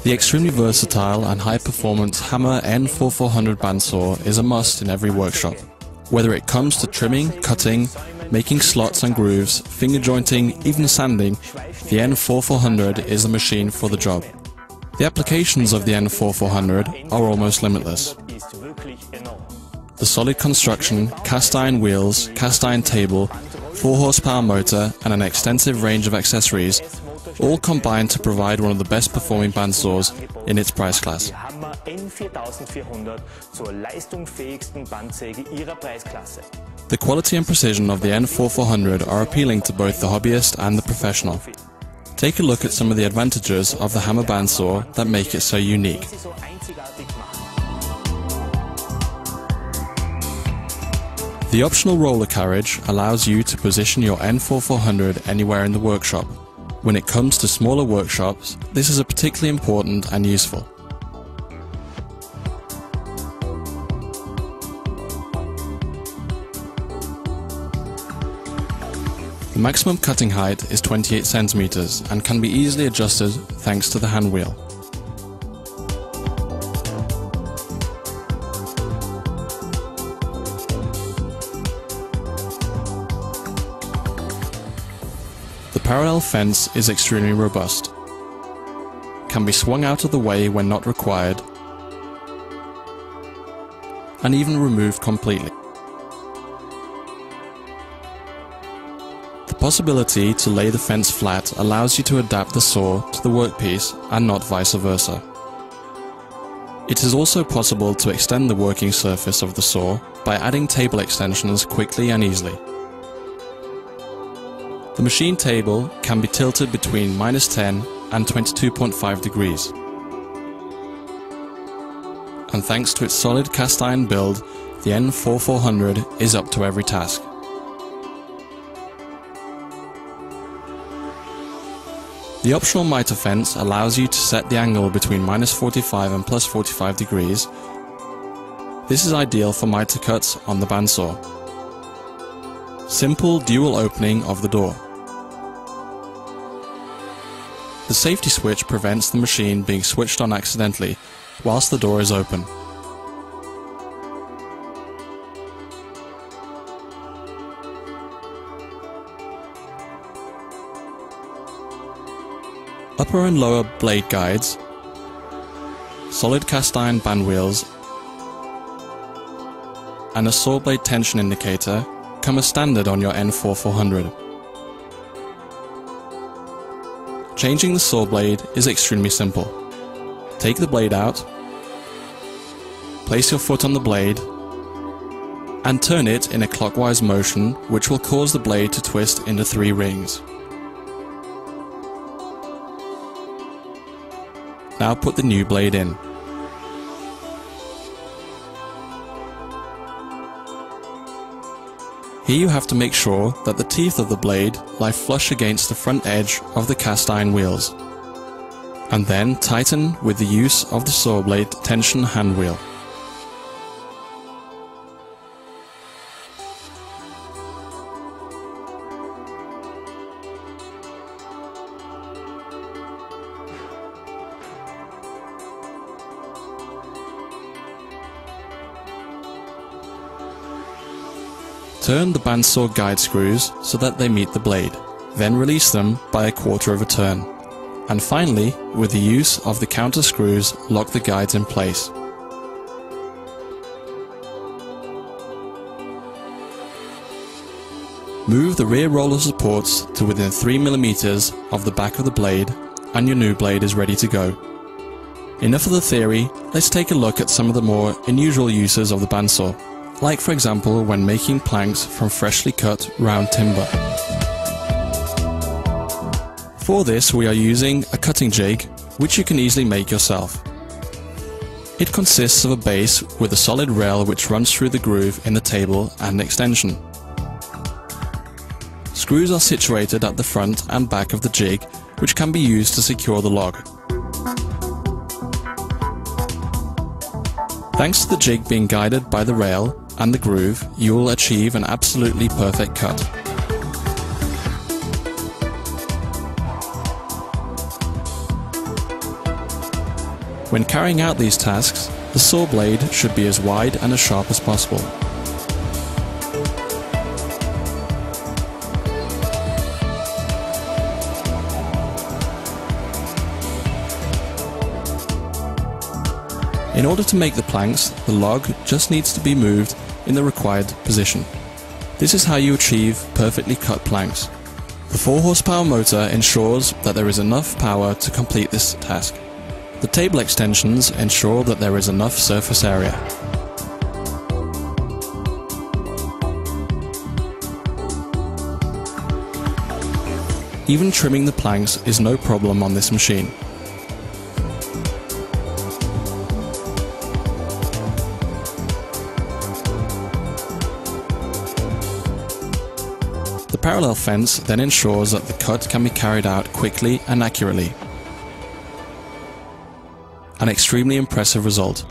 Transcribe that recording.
The extremely versatile and high-performance Hammer N4400 bandsaw is a must in every workshop. Whether it comes to trimming, cutting, making slots and grooves, finger jointing, even sanding, the N4400 is the machine for the job. The applications of the N4400 are almost limitless. The solid construction, cast iron wheels, cast iron table, 4 horsepower motor and an extensive range of accessories all combine to provide one of the best performing bandsaws in its price class. The quality and precision of the N4400 are appealing to both the hobbyist and the professional. Take a look at some of the advantages of the Hammer bandsaw that make it so unique. The optional roller carriage allows you to position your N4400 anywhere in the workshop. When it comes to smaller workshops, this is particularly important and useful. The maximum cutting height is 28 centimeters and can be easily adjusted thanks to the hand wheel. The parallel fence is extremely robust, can be swung out of the way when not required, and even removed completely. The possibility to lay the fence flat allows you to adapt the saw to the workpiece and not vice versa. It is also possible to extend the working surface of the saw by adding table extensions quickly and easily. The machine table can be tilted between -10 and 22.5 degrees. And thanks to its solid cast iron build, the N4400 is up to every task. The optional mitre fence allows you to set the angle between -45 and +45 degrees. This is ideal for mitre cuts on the bandsaw. Simple dual opening of the door. The safety switch prevents the machine being switched on accidentally whilst the door is open. Upper and lower blade guides, solid cast iron band wheels, and a saw blade tension indicator come as standard on your N4400. Changing the saw blade is extremely simple. Take the blade out, place your foot on the blade, and turn it in a clockwise motion, which will cause the blade to twist into 3 rings. Now put the new blade in. Here you have to make sure that the teeth of the blade lie flush against the front edge of the cast iron wheels, and then tighten with the use of the saw blade tension hand wheel. Turn the bandsaw guide screws so that they meet the blade, then release them by a 1/4 of a turn. And finally, with the use of the counter screws, lock the guides in place. Move the rear roller supports to within 3 mm of the back of the blade and your new blade is ready to go. Enough of the theory, let's take a look at some of the more unusual uses of the bandsaw, like for example when making planks from freshly cut round timber. For this we are using a cutting jig, which you can easily make yourself. It consists of a base with a solid rail which runs through the groove in the table and extension. Screws are situated at the front and back of the jig, which can be used to secure the log. Thanks to the jig being guided by the rail and the groove, you will achieve an absolutely perfect cut. When carrying out these tasks, the saw blade should be as wide and as sharp as possible. In order to make the planks, the log just needs to be moved in the required position. This is how you achieve perfectly cut planks. The 4 horsepower motor ensures that there is enough power to complete this task. The table extensions ensure that there is enough surface area. Even trimming the planks is no problem on this machine. The parallel fence then ensures that the cut can be carried out quickly and accurately. An extremely impressive result.